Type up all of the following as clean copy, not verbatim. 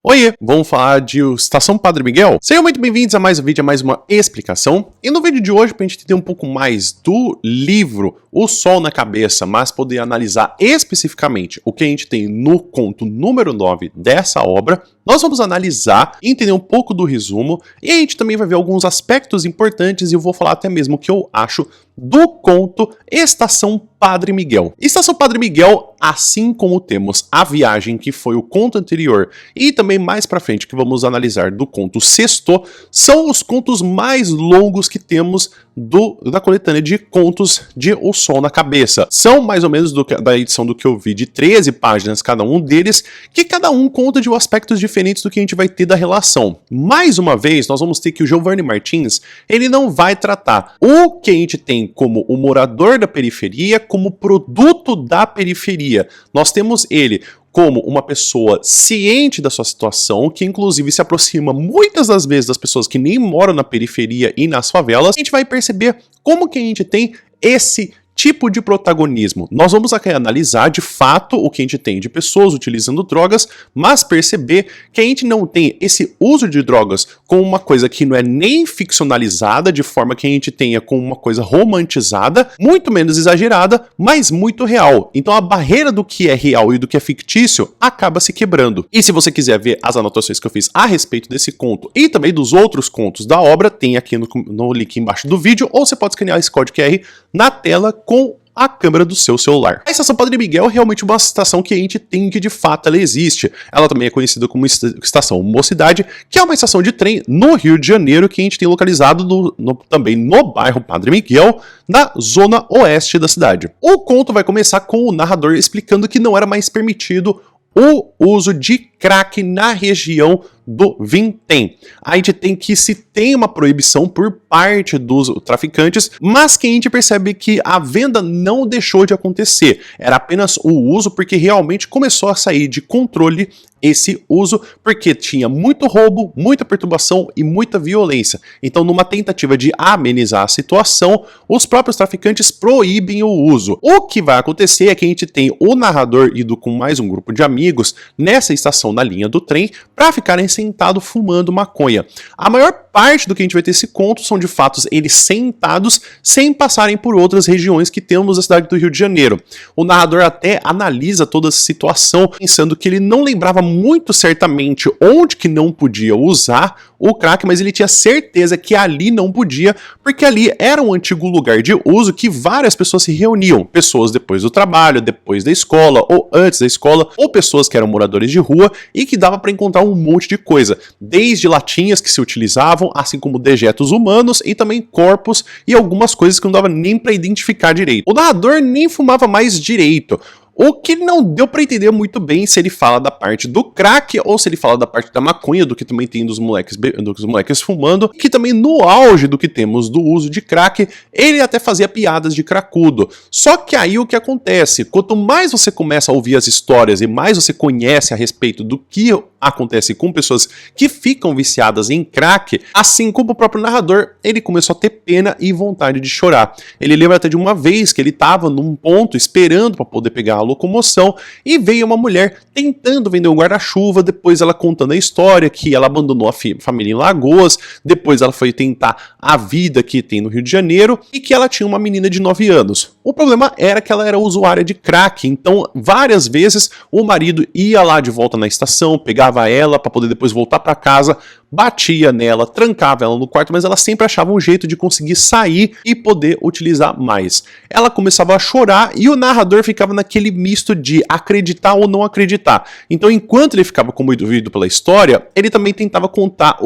Oiê, vamos falar de Estação Padre Miguel? Sejam muito bem-vindos a mais um vídeo, a mais uma explicação. E no vídeo de hoje, pra gente entender um pouco mais do livro O Sol na Cabeça, mas poder analisar especificamente o que a gente tem no conto número 9 dessa obra, nós vamos analisar e entender um pouco do resumo, e a gente também vai ver alguns aspectos importantes, e eu vou falar até mesmo o que eu acho do conto Estação Padre Miguel. Estação Padre Miguel, assim como temos A Viagem, que foi o conto anterior, e também mais pra frente que vamos analisar do conto Sexto, são os contos mais longos que temos da coletânea de contos de O Sol na Cabeça. São mais ou menos da edição do que eu vi, de 13 páginas cada um deles, que cada um conta de aspectos diferentes do que a gente vai ter da relação. Mais uma vez, nós vamos ter que o Giovanni Martins, ele não vai tratar o que a gente tem como o morador da periferia, como produto da periferia. Nós temos ele como uma pessoa ciente da sua situação, que inclusive se aproxima muitas das vezes das pessoas que nem moram na periferia e nas favelas. A gente vai perceber como que a gente tem esse tipo de protagonismo. Nós vamos aqui analisar de fato o que a gente tem de pessoas utilizando drogas, mas perceber que a gente não tem esse uso de drogas como uma coisa que não é nem ficcionalizada, de forma que a gente tenha como uma coisa romantizada, muito menos exagerada, mas muito real. Então a barreira do que é real e do que é fictício acaba se quebrando. E se você quiser ver as anotações que eu fiz a respeito desse conto e também dos outros contos da obra, tem aqui no link embaixo do vídeo, ou você pode escanear esse código QR na tela com a câmera do seu celular. A Estação Padre Miguel é realmente uma estação que a gente tem, que de fato ela existe. Ela também é conhecida como Estação Mocidade, que é uma estação de trem no Rio de Janeiro, que a gente tem localizado também no bairro Padre Miguel, na zona oeste da cidade. O conto vai começar com o narrador explicando que não era mais permitido o uso de crack na região do Vintém. A gente tem que se tem uma proibição por parte dos traficantes, mas que a gente percebe que a venda não deixou de acontecer. Era apenas o uso, porque realmente começou a sair de controle esse uso, porque tinha muito roubo, muita perturbação e muita violência. Então, numa tentativa de amenizar a situação, os próprios traficantes proíbem o uso. O que vai acontecer é que a gente tem o narrador indo com mais um grupo de amigos nessa estação na linha do trem para ficarem sentados fumando maconha. A maior parte do que a gente vai ter esse conto são de fato eles sentados sem passarem por outras regiões que temos na cidade do Rio de Janeiro. O narrador até analisa toda essa situação pensando que ele não lembrava muito certamente onde que não podia usar o crack, mas ele tinha certeza que ali não podia, porque ali era um antigo lugar de uso que várias pessoas se reuniam. Pessoas depois do trabalho, depois da escola, ou antes da escola, ou pessoas que eram moradores de rua e que dava para encontrar um monte de coisa. Desde latinhas que se utilizavam, assim como dejetos humanos e também corpos e algumas coisas que não dava nem para identificar direito. O narrador nem fumava mais direito. O que não deu pra entender muito bem se ele fala da parte do crack ou se ele fala da parte da maconha, do que também tem dos moleques fumando, que também no auge do que temos do uso de crack, ele até fazia piadas de cracudo. Só que aí o que acontece? Quanto mais você começa a ouvir as histórias e mais você conhece a respeito do que acontece com pessoas que ficam viciadas em crack, assim como o próprio narrador, ele começou a ter pena e vontade de chorar. Ele lembra até de uma vez que ele estava num ponto esperando para poder pegar a locomoção e veio uma mulher tentando vender um guarda-chuva, depois ela contando a história que ela abandonou a família em Lagoas, depois ela foi tentar a vida que tem no Rio de Janeiro e que ela tinha uma menina de 9 anos. O problema era que ela era usuária de crack, então várias vezes o marido ia lá de volta na estação, pegava ela para poder depois voltar para casa, batia nela, trancava ela no quarto, mas ela sempre achava um jeito de conseguir sair e poder utilizar mais. Ela começava a chorar e o narrador ficava naquele misto de acreditar ou não acreditar. Então, enquanto ele ficava comovido pela história, ele também tentava contar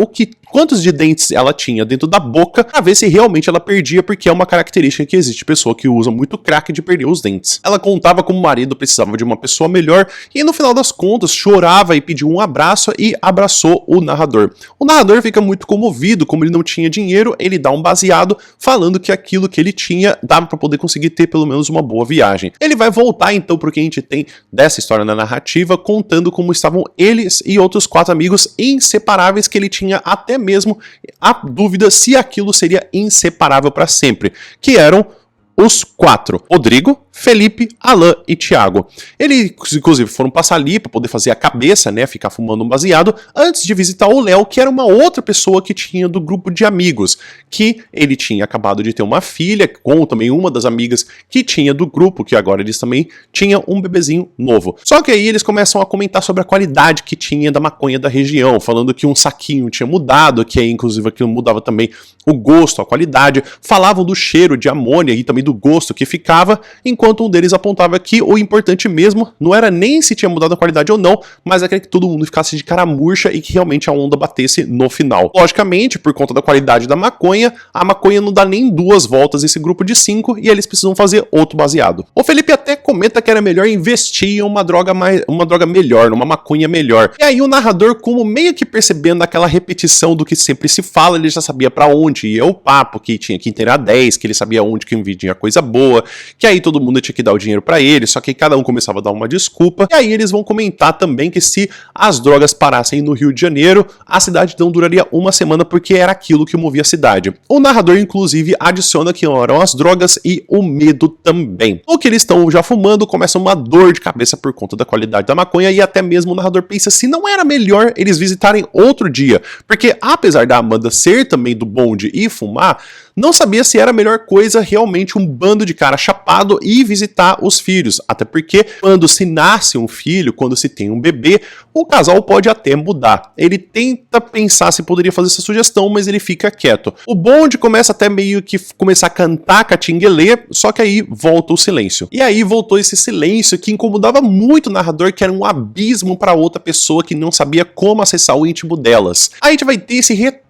quantos de dentes ela tinha dentro da boca para ver se realmente ela perdia, porque é uma característica que existe pessoa que usa muito crack de perder os dentes. Ela contava como o marido precisava de uma pessoa melhor e no final das contas chorava e pediu um abraço e abraçou o narrador. O narrador fica muito comovido, como ele não tinha dinheiro, ele dá um baseado falando que aquilo que ele tinha dava para poder conseguir ter pelo menos uma boa viagem. Ele vai voltar então pro que a gente tem dessa história na narrativa, contando como estavam eles e outros 4 amigos inseparáveis, que ele tinha até mesmo a dúvida se aquilo seria inseparável para sempre, que eram os 4, Rodrigo, Felipe, Alan e Thiago. Eles, inclusive, foram passar ali para poder fazer a cabeça, né, ficar fumando um baseado, antes de visitar o Léo, que era uma outra pessoa que tinha do grupo de amigos, que ele tinha acabado de ter uma filha, com também uma das amigas que tinha do grupo, que agora eles também tinham um bebezinho novo. Só que aí eles começam a comentar sobre a qualidade que tinha da maconha da região, falando que um saquinho tinha mudado, que aí, inclusive, aquilo mudava também o gosto, a qualidade, falavam do cheiro de amônia e também do gosto que ficava, enquanto um deles apontava que o importante mesmo não era nem se tinha mudado a qualidade ou não, mas era que todo mundo ficasse de cara murcha e que realmente a onda batesse no final. Logicamente, por conta da qualidade da maconha, a maconha não dá nem 2 voltas esse grupo de 5 e eles precisam fazer outro baseado. O Felipe até comenta que era melhor investir em uma droga melhor, numa maconha melhor. E aí o narrador, como meio que percebendo aquela repetição do que sempre se fala, ele já sabia pra onde ia o papo, que tinha que inteirar 10, que ele sabia onde que vinha coisa boa, que aí todo mundo tinha que dar o dinheiro pra ele, só que cada um começava a dar uma desculpa, e aí eles vão comentar também que se as drogas parassem no Rio de Janeiro, a cidade não duraria uma semana, porque era aquilo que movia a cidade. O narrador, inclusive, adiciona que eram as drogas e o medo também. O que eles estão já fumando, começa uma dor de cabeça por conta da qualidade da maconha, e até mesmo o narrador pensa se não era melhor eles visitarem outro dia, porque apesar da Amanda ser também do bonde e fumar, não sabia se era a melhor coisa realmente um bando de cara chapado e visitar os filhos, até porque quando se nasce um filho, quando se tem um bebê, o casal pode até mudar. Ele tenta pensar se poderia fazer essa sugestão, mas ele fica quieto. O bonde começa até meio que começar a cantar catinguelê, só que aí volta o silêncio. E aí voltou esse silêncio que incomodava muito o narrador, que era um abismo para outra pessoa que não sabia como acessar o íntimo delas. Aí a gente vai ter esse retorno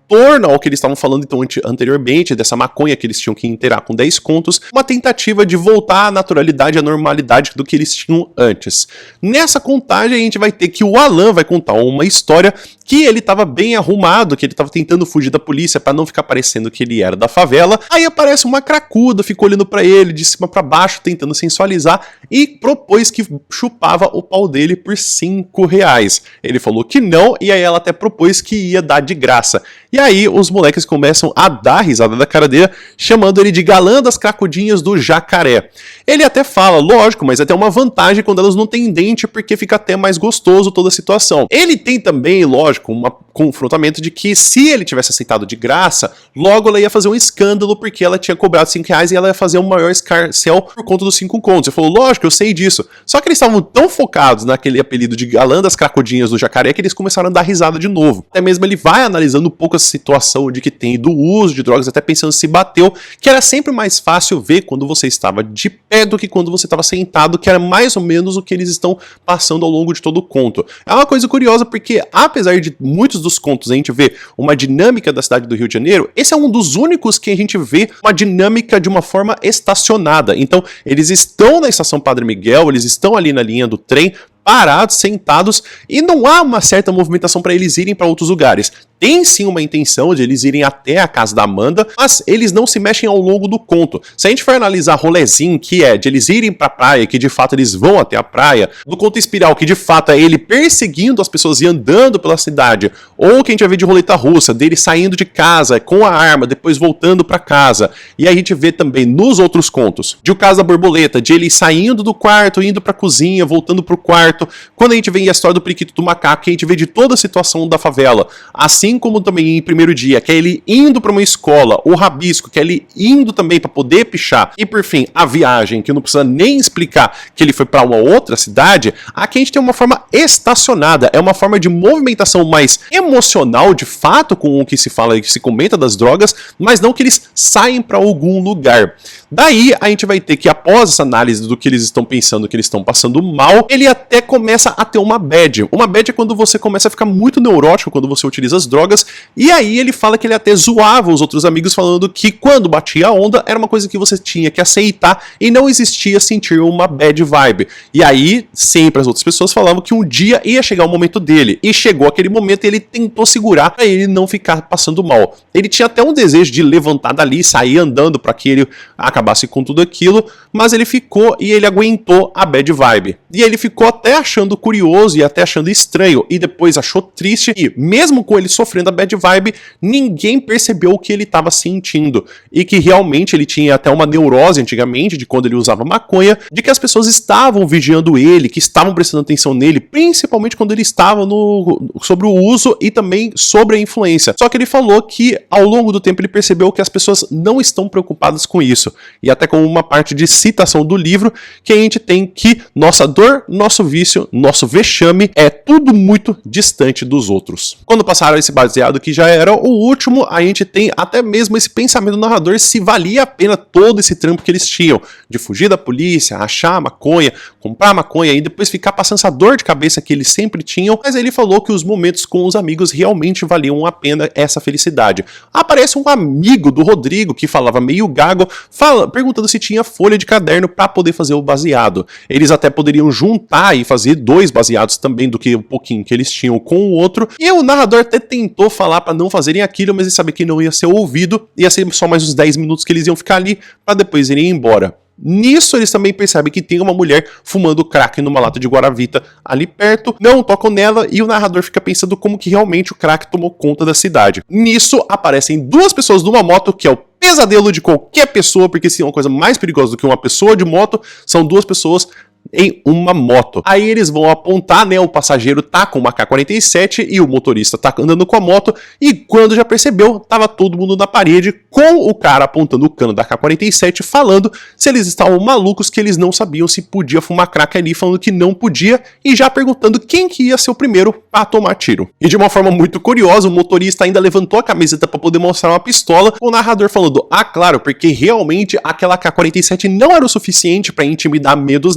ao que eles estavam falando então anteriormente, dessa maconha que eles tinham que inteirar com 10 contos, uma tentativa de voltar à naturalidade, à normalidade do que eles tinham antes. Nessa contagem a gente vai ter que o Alan vai contar uma história que ele estava bem arrumado, que ele estava tentando fugir da polícia para não ficar parecendo que ele era da favela. Aí aparece uma cracuda, ficou olhando para ele de cima para baixo, tentando sensualizar e propôs que chupava o pau dele por R$5. Ele falou que não, e aí ela até propôs que ia dar de graça. E aí os moleques começam a dar risada da cara dele, chamando ele de galã das cracudinhas do jacaré. Ele até fala, lógico, mas é até uma vantagem quando elas não têm dente, porque fica até mais gostoso toda a situação. Ele tem também, lógico, um confrontamento de que se ele tivesse aceitado de graça, logo ela ia fazer um escândalo porque ela tinha cobrado R$5 e ela ia fazer um maior escarcel por conta dos 5 contos. Ele falou, lógico, eu sei disso. Só que eles estavam tão focados naquele apelido de galã das cracudinhas do jacaré que eles começaram a dar risada de novo. Até mesmo ele vai analisando um pouco essa situação de que tem do uso de drogas, até pensando se bateu, que era sempre mais fácil ver quando você estava de pé do que quando você estava sentado, que era mais ou menos o que eles estão passando ao longo de todo o conto. É uma coisa curiosa porque, apesar de muitos dos contos a gente vê uma dinâmica da cidade do Rio de Janeiro, esse é um dos únicos que a gente vê uma dinâmica de uma forma estacionada. Então, eles estão na estação Padre Miguel, eles estão ali na linha do trem, parados, sentados, e não há uma certa movimentação para eles irem para outros lugares. Tem sim uma intenção de eles irem até a casa da Amanda, mas eles não se mexem ao longo do conto. Se a gente for analisar rolezinho, que é de eles irem pra praia, que de fato eles vão até a praia, do conto Espiral, que de fato é ele perseguindo as pessoas e andando pela cidade, ou que a gente vai ver de roleta russa, dele saindo de casa com a arma, depois voltando pra casa, e a gente vê também nos outros contos, de O Caso da Borboleta, de ele saindo do quarto, indo pra cozinha, voltando pro quarto, quando a gente vê a história do Periquito do Macaco, que a gente vê de toda a situação da favela, assim como também em Primeiro Dia, que é ele indo para uma escola, o Rabisco, que é ele indo também para poder pichar, e por fim, a viagem, que não precisa nem explicar que ele foi para uma outra cidade, aqui a gente tem uma forma estacionada, é uma forma de movimentação mais emocional, de fato, com o que se fala e que se comenta das drogas, mas não que eles saem para algum lugar. Daí, a gente vai ter que, após essa análise do que eles estão pensando, que eles estão passando mal, ele até começa a ter uma bad. Uma bad é quando você começa a ficar muito neurótico quando você utiliza as drogas, e aí ele fala que ele até zoava os outros amigos, falando que quando batia a onda, era uma coisa que você tinha que aceitar, e não existia sentir uma bad vibe. E aí, sempre as outras pessoas falavam que um dia ia chegar o momento dele, e chegou aquele momento e ele tentou segurar pra ele não ficar passando mal. Ele tinha até um desejo de levantar dali, sair andando para que ele acabasse com tudo aquilo, mas ele ficou e ele aguentou a bad vibe. E ele ficou até achando curioso e até achando estranho, e depois achou triste, e mesmo com ele sofrendo sofrendo a bad vibe, ninguém percebeu o que ele estava sentindo. E que realmente ele tinha até uma neurose antigamente, de quando ele usava maconha, de que as pessoas estavam vigiando ele, que estavam prestando atenção nele, principalmente quando ele estava sobre o uso e também sobre a influência. Só que ele falou que ao longo do tempo ele percebeu que as pessoas não estão preocupadas com isso. E até como uma parte de citação do livro, que a gente tem que nossa dor, nosso vício, nosso vexame é tudo muito distante dos outros. Quando passaram esse baseado que já era o último, a gente tem até mesmo esse pensamento do narrador se valia a pena todo esse trampo que eles tinham, de fugir da polícia, achar maconha, comprar maconha e depois ficar passando essa dor de cabeça que eles sempre tinham, mas ele falou que os momentos com os amigos realmente valiam a pena essa felicidade. Aparece um amigo do Rodrigo que falava meio gago, perguntando se tinha folha de caderno para poder fazer o baseado. Eles até poderiam juntar e fazer 2 baseados também do que o pouquinho que eles tinham com o outro, e o narrador até tentou falar para não fazerem aquilo, mas ele sabia que não ia ser ouvido, ia ser só mais uns 10 minutos que eles iam ficar ali para depois irem embora. Nisso eles também percebem que tem uma mulher fumando crack numa lata de Guaravita ali perto, não tocam nela e o narrador fica pensando como que realmente o crack tomou conta da cidade. Nisso aparecem 2 pessoas numa moto, que é o pesadelo de qualquer pessoa, porque se é uma coisa mais perigosa do que uma pessoa de moto, são 2 pessoas em uma moto. Aí eles vão apontar, né, o passageiro tá com uma AK-47 e o motorista tá andando com a moto, e quando já percebeu, tava todo mundo na parede com o cara apontando o cano da AK-47 falando se eles estavam malucos, que eles não sabiam se podia fumar crack ali, falando que não podia, e já perguntando quem que ia ser o primeiro pra tomar tiro. E de uma forma muito curiosa, o motorista ainda levantou a camiseta pra poder mostrar uma pistola, o narrador falando, claro, porque realmente aquela AK-47 não era o suficiente pra intimidar medo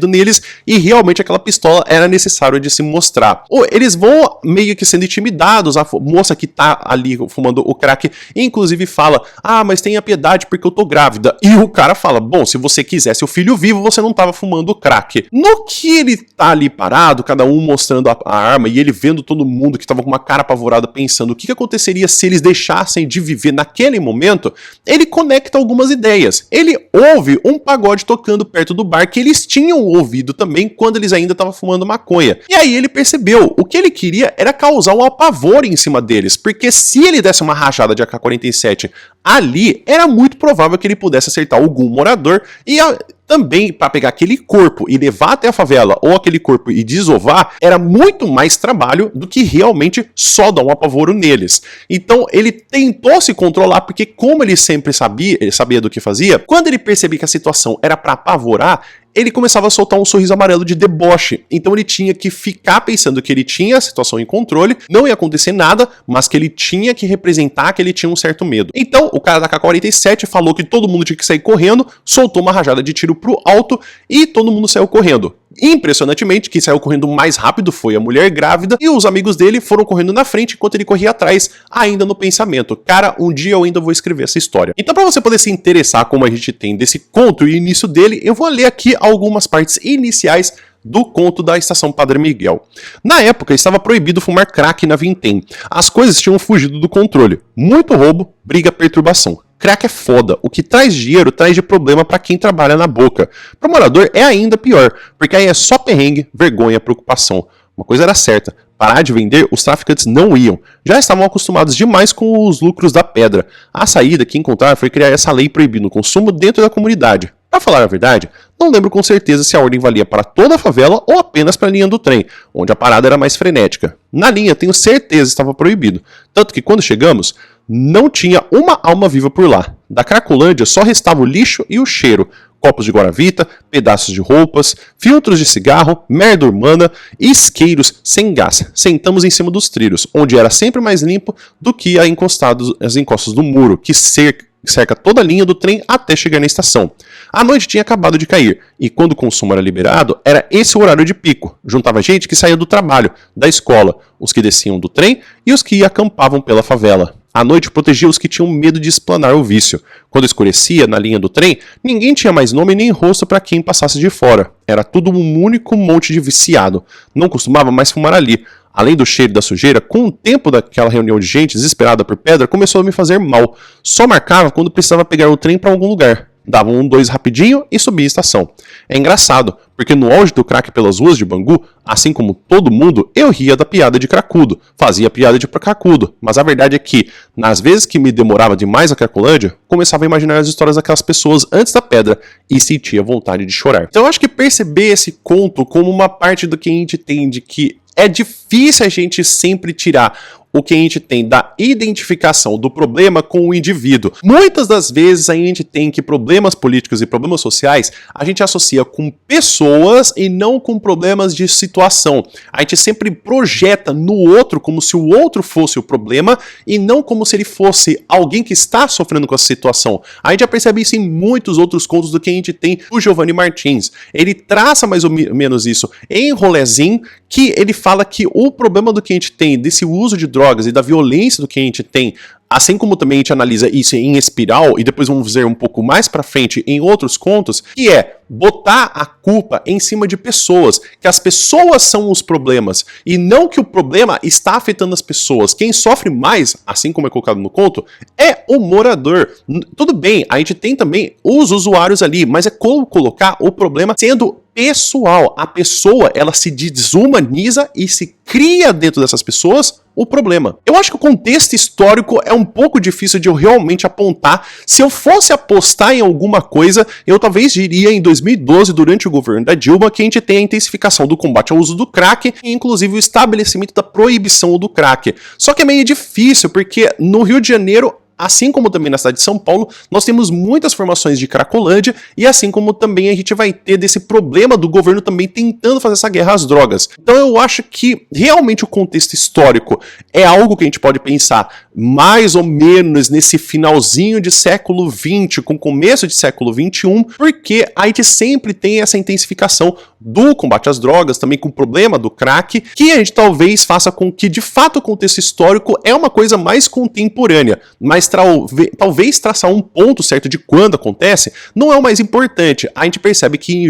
neles, e realmente aquela pistola era necessário de se mostrar. Eles vão meio que sendo intimidados, a moça que tá ali fumando o crack, inclusive fala, mas tenha piedade porque eu tô grávida, e o cara fala, bom, se você quisesse o filho vivo, você não tava fumando crack. No que ele tá ali parado, cada um mostrando a arma, e ele vendo todo mundo que tava com uma cara apavorada pensando o que aconteceria se eles deixassem de viver naquele momento, ele conecta algumas ideias. Ele ouve um pagode tocando perto do bar que eles tinham ouvido também quando eles ainda estavam fumando maconha. E aí ele percebeu, o que ele queria era causar um apavoro em cima deles, porque se ele desse uma rajada de AK-47 ali, era muito provável que ele pudesse acertar algum morador e também para pegar aquele corpo e levar até a favela ou aquele corpo e desovar, era muito mais trabalho do que realmente só dar um apavoro neles. Então ele tentou se controlar, porque como ele sempre sabia, ele sabia do que fazia, quando ele percebia que a situação era para apavorar, ele começava a soltar um sorriso amarelo de deboche. Então ele tinha que ficar pensando que ele tinha a situação em controle, não ia acontecer nada, mas que ele tinha que representar que ele tinha um certo medo. Então o cara da AK-47 falou que todo mundo tinha que sair correndo, soltou uma rajada de tiro pro alto e todo mundo saiu correndo. Impressionantemente, quem saiu correndo mais rápido foi a mulher grávida, e os amigos dele foram correndo na frente enquanto ele corria atrás, ainda no pensamento. Cara, um dia eu ainda vou escrever essa história. Então, para você poder se interessar como a gente tem desse conto e início dele, eu vou ler aqui algumas partes iniciais do conto da Estação Padre Miguel. Na época, estava proibido fumar crack na Vintém. As coisas tinham fugido do controle. Muito roubo, briga, perturbação. Crack é foda. O que traz dinheiro traz de problema para quem trabalha na boca. Para o morador é ainda pior, porque aí é só perrengue, vergonha, preocupação. Uma coisa era certa, parar de vender, os traficantes não iam. Já estavam acostumados demais com os lucros da pedra. A saída que encontraram foi criar essa lei proibindo o consumo dentro da comunidade. Para falar a verdade, não lembro com certeza se a ordem valia para toda a favela ou apenas para a linha do trem, onde a parada era mais frenética. Na linha, tenho certeza estava proibido. Tanto que quando chegamos, não tinha uma alma viva por lá. Da Cracolândia só restava o lixo e o cheiro. Copos de Guaravita, pedaços de roupas, filtros de cigarro, merda urbana e isqueiros sem gás. Sentamos em cima dos trilhos, onde era sempre mais limpo do que as encostas do muro, que cerca toda a linha do trem até chegar na estação. A noite tinha acabado de cair, e quando o consumo era liberado, era esse o horário de pico. Juntava gente que saía do trabalho, da escola, os que desciam do trem e os que acampavam pela favela. A noite protegia os que tinham medo de explanar o vício. Quando escurecia, na linha do trem, ninguém tinha mais nome nem rosto para quem passasse de fora. Era tudo um único monte de viciado. Não costumava mais fumar ali. Além do cheiro e da sujeira, com o tempo daquela reunião de gente desesperada por pedra, começou a me fazer mal. Só marcava quando precisava pegar o trem para algum lugar. Dava 1, 2 rapidinho e subia a estação. É engraçado, porque no auge do crack pelas ruas de Bangu, assim como todo mundo, eu ria da piada de cracudo, fazia piada de cracudo, mas a verdade é que, nas vezes que me demorava demais a Cracolândia, começava a imaginar as histórias daquelas pessoas antes da pedra e sentia vontade de chorar. Então eu acho que perceber esse conto como uma parte do que a gente tem de que é difícil a gente sempre tirar o que a gente tem da identificação do problema com o indivíduo. Muitas das vezes a gente tem que problemas políticos e problemas sociais a gente associa com pessoas e não com problemas de situação. A gente sempre projeta no outro como se o outro fosse o problema e não como se ele fosse alguém que está sofrendo com essa situação. A gente já percebe isso em muitos outros contos do que a gente tem o Giovanni Martins. Ele traça mais ou menos isso em Rolezinho, que ele fala que o problema do que a gente tem desse uso de drogas e da violência do que a gente tem, assim como também a gente analisa isso em Espiral, e depois vamos ver um pouco mais pra frente em outros contos, que é botar a culpa em cima de pessoas, que as pessoas são os problemas, e não que o problema está afetando as pessoas. Quem sofre mais, assim como é colocado no conto, é o morador. Tudo bem, a gente tem também os usuários ali, mas é como colocar o problema sendo pessoal. A pessoa, ela se desumaniza e se cria dentro dessas pessoas o problema. Eu acho que o contexto histórico é um pouco difícil de eu realmente apontar. Se eu fosse apostar em alguma coisa, eu talvez diria em 2012, durante o governo da Dilma, que a gente tem a intensificação do combate ao uso do crack e inclusive o estabelecimento da proibição do crack. Só que é meio difícil, porque no Rio de Janeiro, assim como também na cidade de São Paulo, nós temos muitas formações de Cracolândia e assim como também a gente vai ter desse problema do governo também tentando fazer essa guerra às drogas. Então eu acho que realmente o contexto histórico é algo que a gente pode pensar mais ou menos nesse finalzinho de século XX com começo de século XXI, porque a gente sempre tem essa intensificação do combate às drogas, também com o problema do crack, que a gente talvez faça com que de fato o contexto histórico é uma coisa mais contemporânea, mas talvez traçar um ponto certo de quando acontece não é o mais importante. A gente percebe que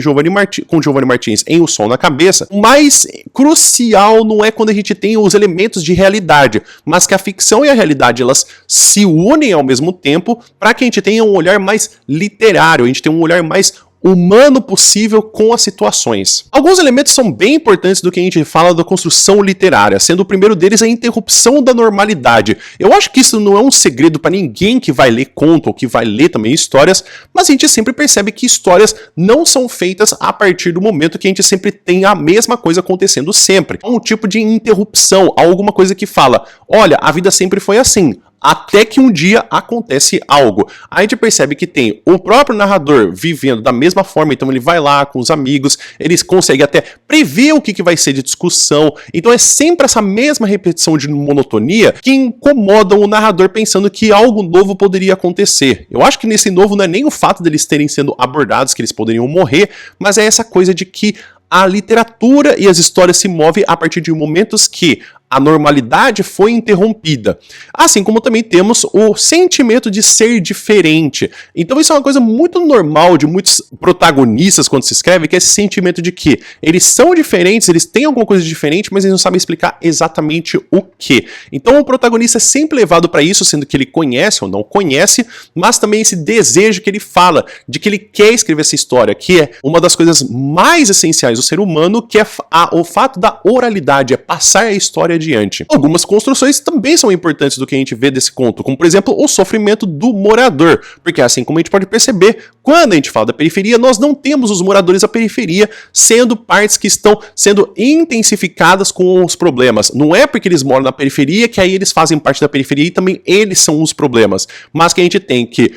com Giovanni Martins em O Sol na Cabeça, o mais crucial não é quando a gente tem os elementos de realidade, mas que a ficção e a realidade elas se unem ao mesmo tempo para que a gente tenha um olhar mais literário, a gente tenha um olhar mais humano possível com as situações. Alguns elementos são bem importantes do que a gente fala da construção literária, sendo o primeiro deles a interrupção da normalidade. Eu acho que isso não é um segredo para ninguém que vai ler conto ou que vai ler também histórias, mas a gente sempre percebe que histórias não são feitas a partir do momento que a gente sempre tem a mesma coisa acontecendo sempre. Há um tipo de interrupção, alguma coisa que fala, olha, a vida sempre foi assim. Até que um dia acontece algo. A gente percebe que tem o próprio narrador vivendo da mesma forma, então ele vai lá com os amigos, eles conseguem até prever o que vai ser de discussão. Então é sempre essa mesma repetição de monotonia que incomoda o narrador pensando que algo novo poderia acontecer. Eu acho que nesse novo não é nem o fato deles terem sendo abordados, que eles poderiam morrer, mas é essa coisa de que a literatura e as histórias se movem a partir de momentos que a normalidade foi interrompida. Assim como também temos o sentimento de ser diferente. Então isso é uma coisa muito normal de muitos protagonistas quando se escreve, que é esse sentimento de que eles são diferentes, eles têm alguma coisa diferente, mas eles não sabem explicar exatamente o que. Então o protagonista é sempre levado para isso, sendo que ele conhece ou não conhece, mas também esse desejo que ele fala, de que ele quer escrever essa história, que é uma das coisas mais essenciais do ser humano, que é o fato da oralidade, é passar a história adiante. Algumas construções também são importantes do que a gente vê desse conto, como por exemplo o sofrimento do morador, porque assim como a gente pode perceber, quando a gente fala da periferia, nós não temos os moradores da periferia sendo partes que estão sendo intensificadas com os problemas. Não é porque eles moram na periferia que aí eles fazem parte da periferia e também eles são os problemas, mas que a gente tem que,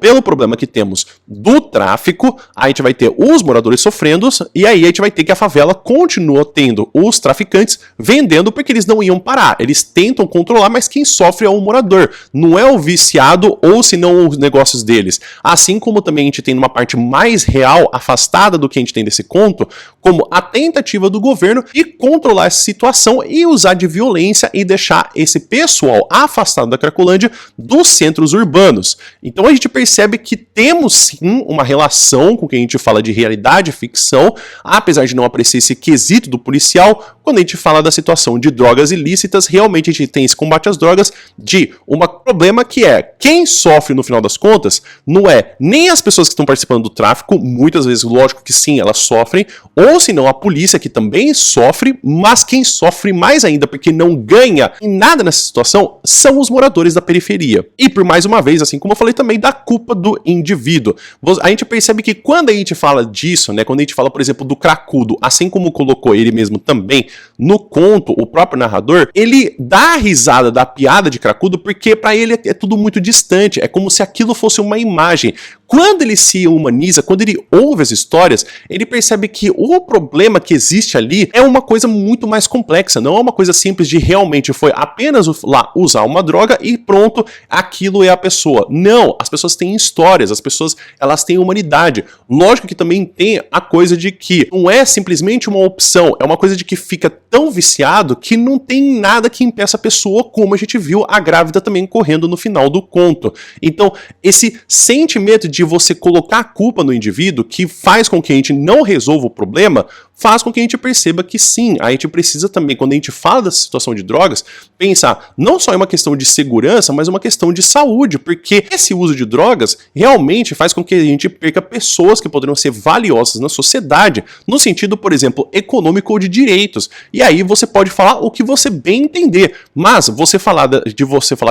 pelo problema que temos do tráfico, a gente vai ter os moradores sofrendo e aí a gente vai ter que a favela continua tendo os traficantes vendendo porque eles não iam parar. Eles tentam controlar, mas quem sofre é o morador. Não é o viciado ou se não os negócios deles. Assim como também a gente tem numa parte mais real, afastada do que a gente tem desse conto, como a tentativa do governo de controlar essa situação e usar de violência e deixar esse pessoal afastado da Cracolândia dos centros urbanos. Então a gente percebe que temos sim uma relação com o que a gente fala de realidade e ficção, apesar apesar de não apreciar esse quesito do policial, quando a gente fala da situação de drogas ilícitas, realmente a gente tem esse combate às drogas de um problema que é quem sofre no final das contas não é nem as pessoas que estão participando do tráfico, muitas vezes, lógico que sim, elas sofrem, ou se não a polícia que também sofre, mas quem sofre mais ainda porque não ganha em nada nessa situação são os moradores da periferia. E por mais uma vez, assim como eu falei também, da culpa do indivíduo. A gente percebe que quando a gente fala disso, né, quando a gente fala, por exemplo, do cracudo, assim como colocou ele mesmo também no conto, o próprio narrador, ele dá a risada da piada de cracudo porque para ele é tudo muito distante, é como se aquilo fosse uma imagem. Quando ele se humaniza, quando ele ouve as histórias, ele percebe que o problema que existe ali é uma coisa muito mais complexa, não é uma coisa simples de realmente foi apenas lá usar uma droga e pronto, aquilo é a pessoa. Não, as pessoas têm histórias, as pessoas elas têm humanidade. Lógico que também tem a coisa de que não é simplesmente uma opção, é uma coisa de que fica tão viciado que não tem nada que impeça a pessoa, como a gente viu a grávida também correndo no final do conto. Então, esse sentimento de você colocar a culpa no indivíduo, que faz com que a gente não resolva o problema, faz com que a gente perceba que sim, a gente precisa também, quando a gente fala dessa situação de drogas, pensar não só em uma questão de segurança, mas uma questão de saúde, porque esse uso de drogas realmente faz com que a gente perca pessoas que poderiam ser valiosas na sociedade, no sentido, por exemplo, econômico ou de direitos. E aí você pode falar o que você bem entender, mas você falar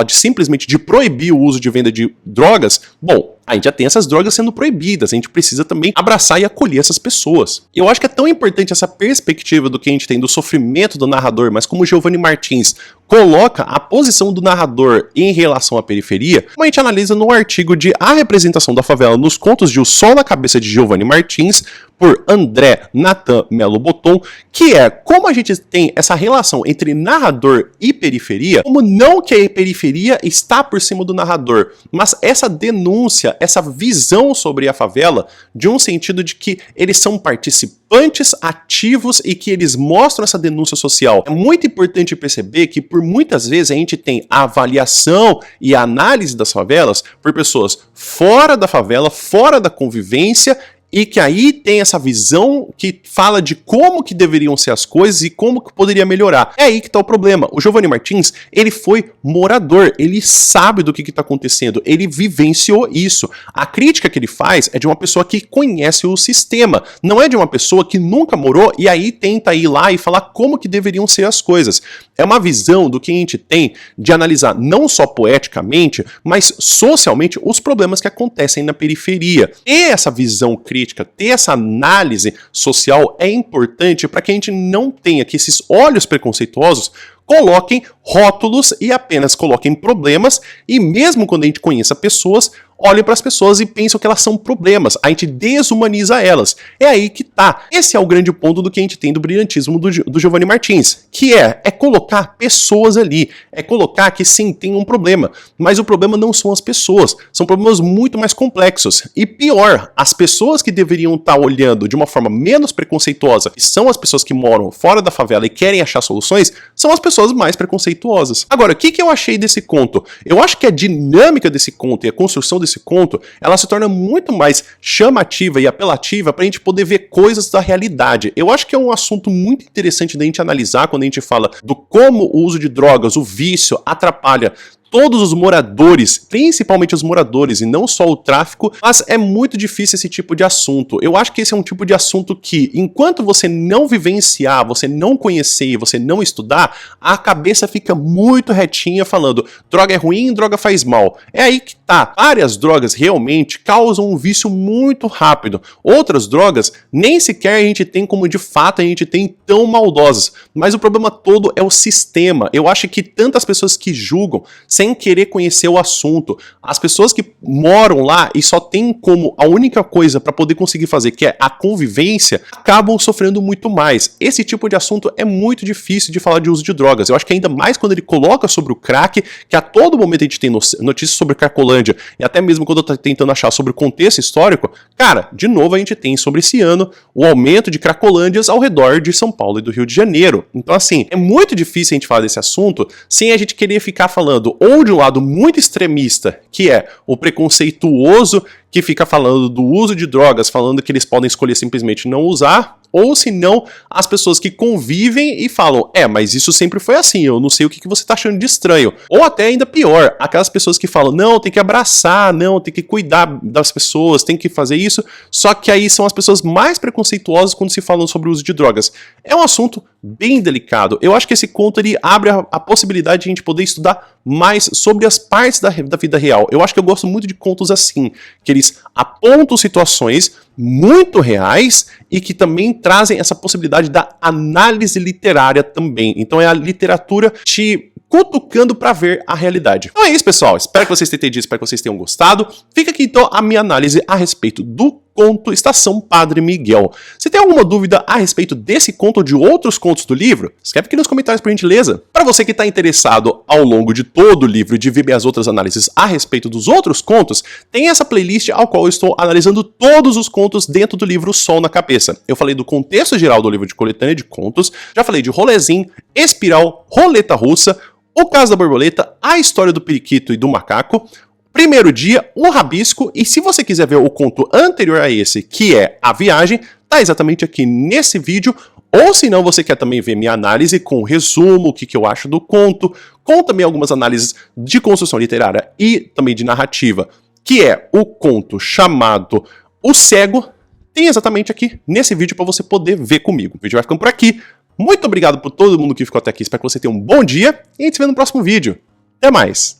de simplesmente de proibir o uso de venda de drogas, bom, a gente já tem essas drogas sendo proibidas, a gente precisa também abraçar e acolher essas pessoas. Eu acho que é tão importante essa perspectiva do que a gente tem do sofrimento do narrador, mas como Giovanni Martins coloca a posição do narrador em relação à periferia, como a gente analisa no artigo de A Representação da Favela nos Contos de O Sol na Cabeça de Giovanni Martins, por André Nathan Melo Boton, que é como a gente tem essa relação entre narrador e periferia, como não que a periferia está por cima do narrador, mas essa denúncia, essa visão sobre a favela, de um sentido de que eles são participantes ativos e que eles mostram essa denúncia social. É muito importante perceber que por muitas vezes a gente tem a avaliação e a análise das favelas por pessoas fora da favela, fora da convivência, e que aí tem essa visão que fala de como que deveriam ser as coisas e como que poderia melhorar. É aí que tá o problema. O Giovanni Martins, ele foi morador, ele sabe do que tá acontecendo, ele vivenciou isso. A crítica que ele faz é de uma pessoa que conhece o sistema, não é de uma pessoa que nunca morou e aí tenta ir lá e falar como que deveriam ser as coisas. É uma visão do que a gente tem de analisar não só poeticamente, mas socialmente os problemas que acontecem na periferia. Ter essa visão crítica, ter essa análise social é importante para que a gente não tenha que esses olhos preconceituosos coloquem rótulos e apenas coloquem problemas, e mesmo quando a gente conheça pessoas, olhem para as pessoas e pensam que elas são problemas, a gente desumaniza elas. É aí que tá. Esse é o grande ponto do que a gente tem do brilhantismo do Giovanni Martins, que é colocar pessoas ali, é colocar que sim, tem um problema, mas o problema não são as pessoas, são problemas muito mais complexos. E pior, as pessoas que deveriam estar olhando de uma forma menos preconceituosa, que são as pessoas que moram fora da favela e querem achar soluções, são as pessoas mais preconceituosas. Agora, o que eu achei desse conto? Eu acho que a dinâmica desse conto e a construção desse conto, ela se torna muito mais chamativa e apelativa para a gente poder ver coisas da realidade. Eu acho que é um assunto muito interessante da gente analisar quando a gente fala do como o uso de drogas, o vício, atrapalha todos os moradores, principalmente os moradores e não só o tráfico, mas é muito difícil esse tipo de assunto. Eu acho que esse é um tipo de assunto que, enquanto você não vivenciar, você não conhecer, você não estudar, a cabeça fica muito retinha falando, droga é ruim, droga faz mal. É aí que tá. Várias drogas realmente causam um vício muito rápido. Outras drogas nem sequer a gente tem como de fato a gente tem tão maldosas. Mas o problema todo é o sistema. Eu acho que tantas pessoas que julgam sem querer conhecer o assunto. As pessoas que moram lá e só tem como a única coisa para poder conseguir fazer, que é a convivência, acabam sofrendo muito mais. Esse tipo de assunto é muito difícil de falar de uso de drogas. Eu acho que ainda mais quando ele coloca sobre o crack, que a todo momento a gente tem notícias sobre Cracolândia, e até mesmo quando eu tô tentando achar sobre o contexto histórico, cara, de novo a gente tem sobre esse ano o aumento de Cracolândias ao redor de São Paulo e do Rio de Janeiro. Então assim, é muito difícil a gente falar desse assunto sem a gente querer ficar falando ou de um lado muito extremista, que é o preconceituoso que fica falando do uso de drogas, falando que eles podem escolher simplesmente não usar, ou se não, as pessoas que convivem e falam, mas isso sempre foi assim, eu não sei o que você tá achando de estranho. Ou até ainda pior, aquelas pessoas que falam, não, tem que abraçar, não, tem que cuidar das pessoas, tem que fazer isso, só que aí são as pessoas mais preconceituosas quando se falam sobre o uso de drogas. É um assunto bem delicado. Eu acho que esse conto ele abre a possibilidade de a gente poder estudar mais sobre as partes da vida real. Eu acho que eu gosto muito de contos assim, que eles apontam situações muito reais e que também trazem essa possibilidade da análise literária também. Então é a literatura te cutucando para ver a realidade. Então é isso, pessoal. Espero que vocês tenham entendido, espero que vocês tenham gostado. Fica aqui então a minha análise a respeito do conto Estação Padre Miguel. Se tem alguma dúvida a respeito desse conto ou de outros contos do livro, escreve aqui nos comentários por gentileza. Para você que está interessado ao longo de todo o livro de ver as outras análises a respeito dos outros contos, tem essa playlist ao qual eu estou analisando todos os contos dentro do livro Sol na Cabeça. Eu falei do contexto geral do livro de coletânea de contos, já falei de Rolezinho, Espiral, Roleta Russa, O Caso da Borboleta, A História do Periquito e do Macaco, Primeiro Dia, O Rabisco, e se você quiser ver o conto anterior a esse, que é A Viagem, tá exatamente aqui nesse vídeo, ou se não, você quer também ver minha análise com resumo, o que eu acho do conto, com também algumas análises de construção literária e também de narrativa, que é o conto chamado O Cego, tem exatamente aqui nesse vídeo para você poder ver comigo. O vídeo vai ficando por aqui. Muito obrigado por todo mundo que ficou até aqui, espero que você tenha um bom dia e a gente se vê no próximo vídeo. Até mais!